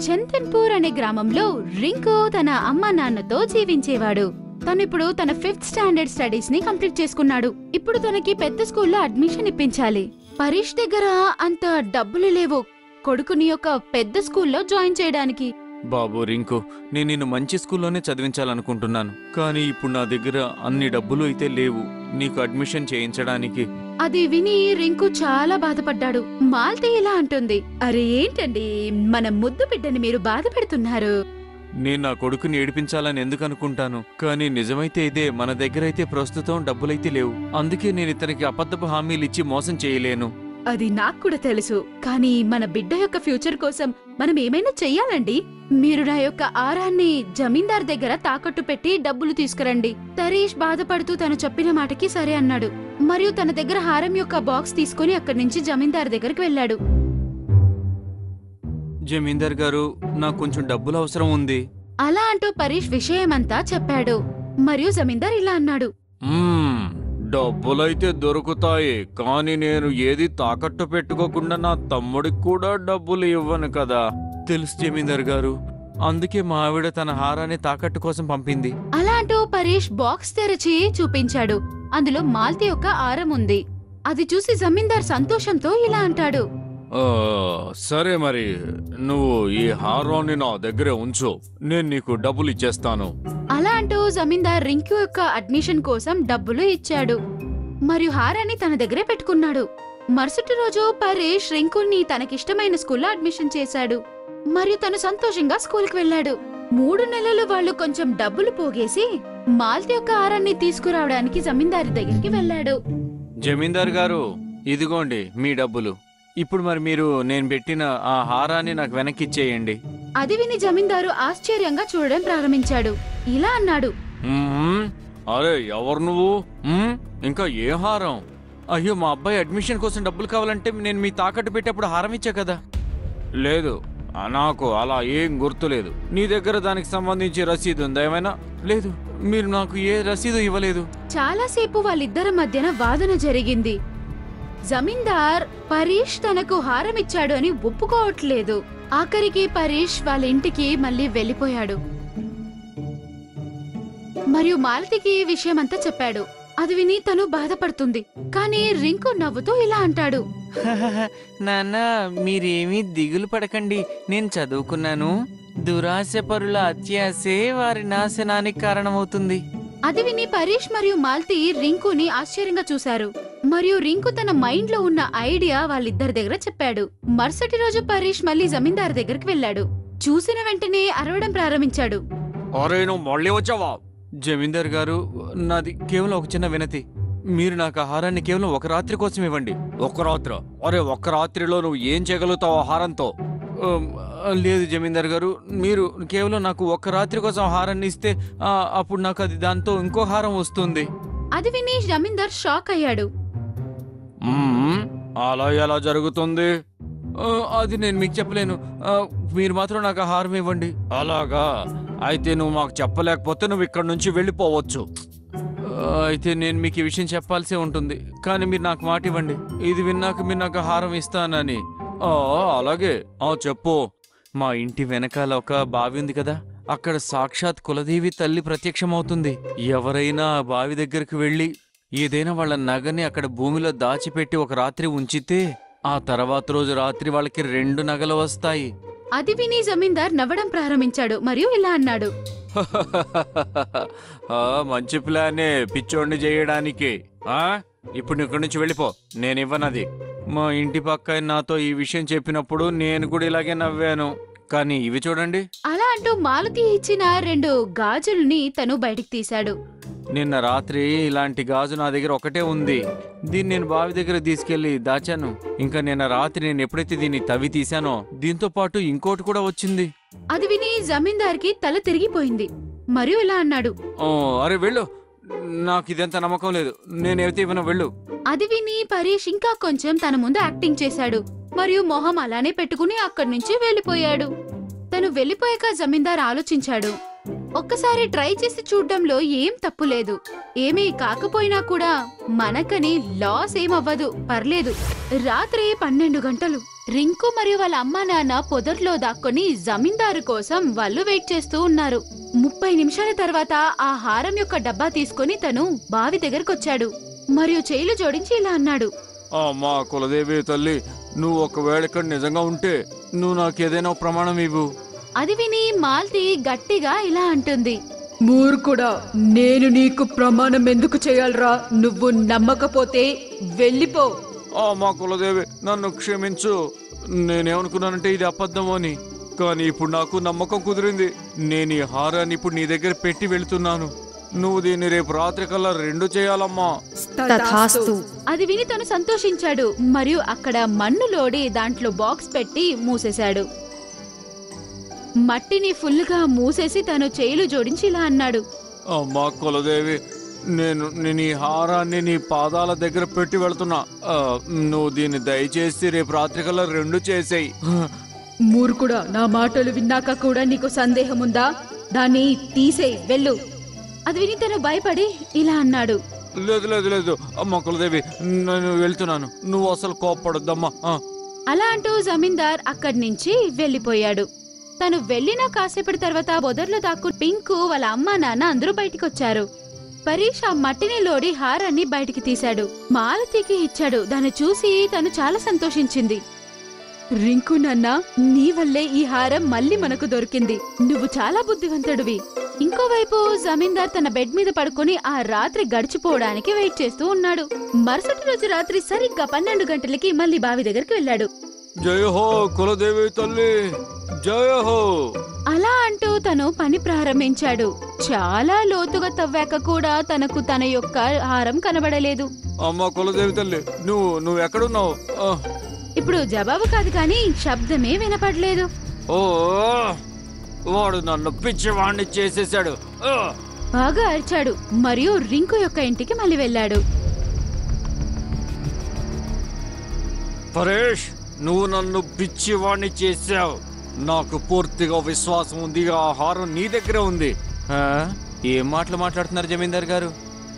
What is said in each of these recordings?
చందన్పూర్ అనే గ్రామంలో రింకు తన అమ్మ నాన్నతో జీవించేవాడు. తనిప్పుడు తన 5th స్టాండర్డ్ స్టడీస్ ని కంప్లీట్ చేసుకున్నాడు. ఇప్పుడు తనకి పెద్ద స్కూల్లో అడ్మిషన్ ఇప్పించాలి. పరీష్ దగ్గర అంత డబ్బులు లేవు కొడుకుని ఒక పెద్ద స్కూల్లో జాయిన్ చేయడానికి. బాబు రింకు, నేను నిన్ను మంచి స్కూల్లోనే చదివించాలనుకుంటున్నాను, కానీ ఇప్పుడు నా దగ్గర అన్ని డబ్బులు అయితే లేవు నీకు అడ్మిషన్ చేయించడానికి. అది విని రింకు చాలా బాధపడ్డాడు. మాల్తి ఇలా అంటుంది, అరే ఏంటండి, మన ముద్దు బిడ్డని మీరు బాధ పెడుతున్నారు. నేను నా కొడుకుని ఏడిపించాలని ఎందుకు అనుకుంటాను, కానీ నిజమైతే ఇదే, మన దగ్గర అయితే ప్రస్తుతం డబ్బులైతే లేవు. అందుకే నేను ఇతనికి అబద్ధపు హామీలు ఇచ్చి మోసం చేయలేను. అది నాకు కూడా తెలుసు, కానీ మన బిడ్డ యొక్క ఫ్యూచర్ కోసం మనం ఏమైనా చెయ్యాలండి. మీరు నా యొక్క ఆరాన్ని జమీందార్ దగ్గర తాకట్టు పెట్టి డబ్బులు తీసుకురండి. తరీష్ బాధపడుతూ తను చెప్పిన మాటకి సరే అన్నాడు. మరియు తన దగ్గర హారం యొక్క బాక్స్ తీసుకుని అక్కడి నుంచి జమీందార్ దగ్గరికి వెళ్ళాడు. జమీందార్ గారు, నాకు కొంచెం డబ్బులు అవసరం ఉంది. అలా అంటూ పరీష్ విషయమంతా చెప్పాడు. మరియు జమీందార్ ఇలా అన్నాడు, డబ్బులైతే దొరుకుతాయి, కానీ నేను ఏది తాకట్టు పెట్టుకోకుండా నా తమ్ముడికి కూడా డబ్బులు ఇవ్వను కదా. తెలుసు జమీందార్ గారు, అందుకే మా ఆవిడ తన హారాన్ని తాకట్టు కోసం పంపింది. అలా అంటూ పరీష్ బాక్స్ తెరచి చూపించాడు. అందులో మాల్తి యొక్క హారం ఉంది. అది చూసి జమీందార్ సంతోషంతో ఇలా అంటాడు, సరే, మరి నువ్వు ఈ హారాన్ని నా దగ్గరే ఉంచు, నేను నీకు డబ్బులు ఇచ్చేస్తాను. అలా అంటూ జమీందార్ రింకు యొక్క అడ్మిషన్ కోసం డబ్బులు ఇచ్చాడు మరియు హారాన్ని తన దగ్గరే పెట్టుకున్నాడు. మరుసటి రోజు పరేష్ రింకుని తనకిష్టమైన స్కూల్లో అడ్మిషన్ చేశాడు మరియు తను సంతోషంగా స్కూల్కి వెళ్ళాడు. 3 నెలలు వాళ్ళు కొంచెం డబ్బులు పోగేసి మాల్తి యొక్క హారాన్ని తీసుకురావడానికి జమీందారి దగ్గరికి వెళ్ళాడు. జమీందార్ గారు, ఇదిగోండి మీ డబ్బులు. ఇప్పుడు మరి మీరు నేను పెట్టిన ఆ హారాన్ని నాకు వెనక్కి ఇచ్చేయండి. అది విని జమీందారు ఆశ్చర్యంగా చూడడం ప్రారంభించాడు. ఇలా అన్నాడు, అరే ఎవరు నువ్వు? ఇంకా ఏ హారం? అయ్యో, మా అబ్బాయి అడ్మిషన్ కోసం డబ్బులు కావాలంటే నేను మీ తాకట్టు పెట్టేప్పుడు హారం ఇచ్చా కదా. లేదు, నాకు అలా ఏం గుర్తులేదు. నీ దగ్గర దానికి సంబంధించి రసీదు ఉందా ఏమైనా? లేదు, మీరు నాకు ఏ రసీదు ఇవ్వలేదు. చాలాసేపు వాళ్ళిద్దరి మధ్యన వాదన జరిగింది. జమీందార్ పరీష్ తనకు హారం ఇచ్చాడు అని ఒప్పుకోవట్లేదు. ఆఖరికి పరీష్ వాళ్ళ ఇంటికి మళ్ళీ వెళ్ళిపోయాడు మరియు మాలతికి విషయమంతా చెప్పాడు. అది విని తను బాధపడుతుంది. కానీ రింకు నవ్వుతూ ఇలా అంటాడు, నాన్న, మీరేమీ దిగులు పడకండి, నేను చదువుకున్నాను. దురాశ పరుల అత్యాశే వారి నాశనానికి కారణమవుతుంది. అది విని పరీష్ మరియు మాల్తి రింకుని ఆశ్చర్యంగా చూశారు మరియు రింకు తన మైండ్ లో ఉన్న ఐడియా వాళ్ళిద్దరి దగ్గర చెప్పాడు. మరుసటి రోజు పరీష్ మళ్ళీ జమీందార్ దగ్గరికి వెళ్ళాడు. చూసిన వెంటనే అరవడం ప్రారంభించాడు. అరే, నువ్వు మళ్ళీ వచ్చావా? జమీందార్ గారు, నాది కేవలం ఒక చిన్న వినతి. మీరు నాకు ఆహారాన్ని కేవలం ఒక రాత్రి కోసం ఇవ్వండి. ఒక రాత్రి? అరే, ఒక్క రాత్రిలో నువ్వు ఏం చేయగలుగుతావు ఆహారంతో? లేదు జమీందార్ గారు, మీరు కేవలం నాకు ఒక్క రాత్రి కోసం ఆహారాన్ని ఇస్తే అప్పుడు నాకు అది దాంతో ఇంకో హారం వస్తుంది. అది విని జమీందార్ షాక్ అయ్యాడు. అలా ఎలా జరుగుతుంది? అది నేను మీకు చెప్పలేను. మీరు మాత్రం నాకు ఆహారం ఇవ్వండి. అలాగా? అయితే నువ్వు మాకు చెప్పలేకపోతే నువ్వు ఇక్కడ నుంచి వెళ్ళిపోవచ్చు. అయితే నేను మీకు ఈ విషయం చెప్పాల్సి ఉంటుంది, కానీ మీరు నాకు మాట ఇవ్వండి. ఇది విన్నాక మీరు నాకు ఆహారం ఇస్తానని. అలాగే, చెప్పు. మా ఇంటి వెనకాల ఒక బావి ఉంది కదా, అక్కడ సాక్షాత్ కులదేవి తల్లి ప్రత్యక్షమవుతుంది. ఎవరైనా ఆ బావి దగ్గరికి వెళ్ళి ఏదైనా వాళ్ళ నగని అక్కడ భూమిలో దాచిపెట్టి ఒక రాత్రి ఉంచితే ఆ తర్వాత రోజు రాత్రి వాళ్ళకి 2 నగలు వస్తాయి. అది విని జమీందార్ నవ్వడం ప్రారంభించాడు మరియు ఇలా అన్నాడు, మంచి ప్లానే పిచ్చోడిని చేయడానికి. ఇప్పుడు ఇక్కడి నుంచి వెళ్ళిపో, నేనివ్వనది. మా ఇంటి పక్క నాతో ఈ విషయం చెప్పినప్పుడు నేను కూడా ఇలాగే నవ్వాను, కానీ ఇవి చూడండి. అలా అంటూ మాలతి ఇచ్చిన 2 గాజుల్ని తను బయటికి తీశాడు. నిన్న రాత్రి ఇలాంటి గాజు నా దగ్గర ఒకటే ఉంది. దీన్ని నేను బావి దగ్గర తీసుకెళ్లి దాచాను. ఇంకా నిన్న రాత్రి నేను ఎప్పుడైతే దీన్ని తవ్వి తీశానో దీంతో పాటు ఇంకోటి కూడా వచ్చింది. అది విని జమీందార్కి తల తిరిగిపోయింది మరియు ఇలా అన్నాడు, అరే వెళ్ళు, నాకు ఇదంతా నమ్మకం లేదు, నేనైతే ఇవ్వను, వెళ్ళు. అది విని పరీష్ ఇంకా కొంచెం తన ముందు యాక్టింగ్ చేశాడు మరియు మొహం అలానే పెట్టుకుని అక్కడి నుంచి వెళ్ళిపోయాడు. తను వెళ్ళిపోయాక జమీందార్ ఆలోచించాడు, ఒక్కసారి ట్రై చేసి చూడ్డంలో ఏం తప్పు లేదు. ఏమీ కాకపోయినా కూడా మనకని లాస్ ఏమవ్వదు, పర్లేదు. రాత్రి 12 గంటలు. రింకు మరియు వాళ్ళ అమ్మా నాన్న పొదర్లో దాక్కొని జమీందారు కోసం వాళ్ళు వెయిట్ చేస్తూ ఉన్నారు. 30 నిమిషాల తర్వాత ఆ హారం యొక్క డబ్బా తీసుకుని తను బావి దగ్గరకొచ్చాడు మరియు చేయిలు జోడించి ఇలా అన్నాడు. అమ్మా కులదేవి తల్లి, నువ్వు ఒకవేళ ఇక్కడ నిజంగా ఉంటే నువ్వు నాకేదైనా ప్రమాణం ఇవ్వు. అది విని మాల్తి గట్టిగా ఇలా అంటుంది. మూర్ఖుడా, నేను నీకు ప్రమాణం ఎందుకు చేయాలరా? నువ్వు నమ్మకపోతే వెళ్ళిపో. మా కులదేవి నన్ను క్షమించు. నేనేమనుకున్నానంటే ఇది అబద్ధము అని, కానీ ఇప్పుడు నాకు నమ్మకం కుదిరింది. నేను ఈ హారాన్ని ఇప్పుడు నీ దగ్గర పెట్టి వెళ్తున్నాను. నువ్వు దీన్ని రేపు రాత్రి కల్లా 2 చేయాలమ్మా. తథాస్తు. అది విని తను సంతోషించాడు మరియు అక్కడ మన్ను లోడి దాంట్లో బాక్స్ పెట్టి మూసేశాడు. మట్టిని ఫుల్గా మూసేసి తను చేయిలు జోడించి ఇలా అన్నాడు. అమ్మా కులదేవి, నేను ఈ హారాన్ని నీ పాదాల దగ్గర పెట్టి వెళ్తున్నా. నువ్వు దీన్ని దయచేసి రేపు రాత్రి కల్లా 2 చేసేయి. మూర్ఖుడా, నా మాటలు విన్నాక కూడా నీకు సందేహం ఉందా? దాన్ని తీసేయ్, వెళ్ళు. అది విని తను భయపడి ఇలా అన్నాడు. లేదు లేదు లేదు అమ్మా కులదేవి, నేను వెళ్తున్నాను. నువ్వు అసలు కోప్పడొద్దమ్మా. అలా అంటూ జమీందార్ అక్కడి నుంచి వెళ్లిపోయాడు. తను వెళ్లిన కాసేపటి తర్వాత బొదర్లో దాక్కు పింకు వాళ్ళ అమ్మా నాన్న అందరూ బయటికొచ్చారు. పరీష్ ఆ మట్టిని లోడి హారాన్ని బయటికి తీశాడు. మాలతికి ఇచ్చాడు. దాన్ని చూసి తను చాలా సంతోషించింది. రింకు నాన్న, నీ వల్లే ఈ హారం మళ్ళీ మనకు దొరికింది. నువ్వు చాలా బుద్ధివంతుడివి. ఇంకోవైపు జమీందార్ తన బెడ్ మీద పడుకుని ఆ రాత్రి గడిచిపోవడానికి వెయిట్ చేస్తూ ఉన్నాడు. మరుసటి రోజు రాత్రి సరిగ్గా 12 గంటలకి మళ్ళీ బావి దగ్గరికి వెళ్ళాడు. జయ హో కులదేవి తల్లి, జయ హో. అలా అంటూ తను పని ప్రారంభించాడు. చాలా లోతుగా తవ్వాక కూడా తనకు తన యొక్క హారం కనబడలేదు. అమ్మా కులదేవి తల్లి, నువ్వు ఎక్కడున్నావు? ఇప్పుడు జవాబు కాదు కానీ శబ్దమే వినపడలేదు. ఓ, వాడు నన్ను పిచ్చివాణ్ణి చేసేశాడు. బాగా అరిచాడు మరియు రింకు యొక్క ఇంటికి మళ్ళీ వెళ్ళాడు. పరేష్, నువ్వు నన్ను పిచ్చివాణ్ణి చేశావు. నాకు పూర్తిగా విశ్వాసం ఉంది, ఆ హారం నీ దగ్గరే ఉంది. ఏం మాటలు మాట్లాడుతున్నారు జమీందార్ గారు?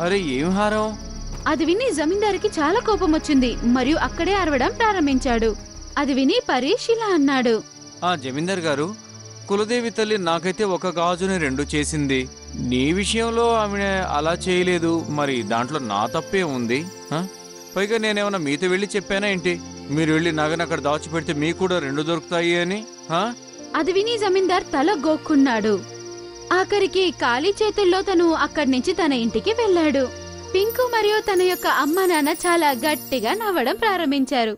అరే ఏం హారం? అది విని జమీందారికి చాలా కోపం వచ్చింది మరియు అక్కడే అరవడం ప్రారంభించాడు. అది విని పరీష్ ఇలా అన్నాడు. జమీందార్ గారు, కులదేవి తల్లి నాకైతే ఒక గాజుని 2 చేసింది. నీ విషయంలో ఆమె అలా చేయలేదు. మరి దాంట్లో నా తప్పే ఉంది? పైగా నేనేమన్నా మీతో వెళ్ళి చెప్పానా ఏంటి? మీరు వెళ్ళి నగను అక్కడ దాచిపెడితే మీకు కూడా 2 దొరుకుతాయి అని. అది విని జమీందార్ తల గోక్కున్నాడు. ఆఖరికి ఖాళీ చేతుల్లో తను అక్కడి నుంచి తన ఇంటికి వెళ్ళాడు. పింకు మరియు తన యొక్క అమ్మా నాన్న చాలా గట్టిగా నవ్వడం ప్రారంభించారు.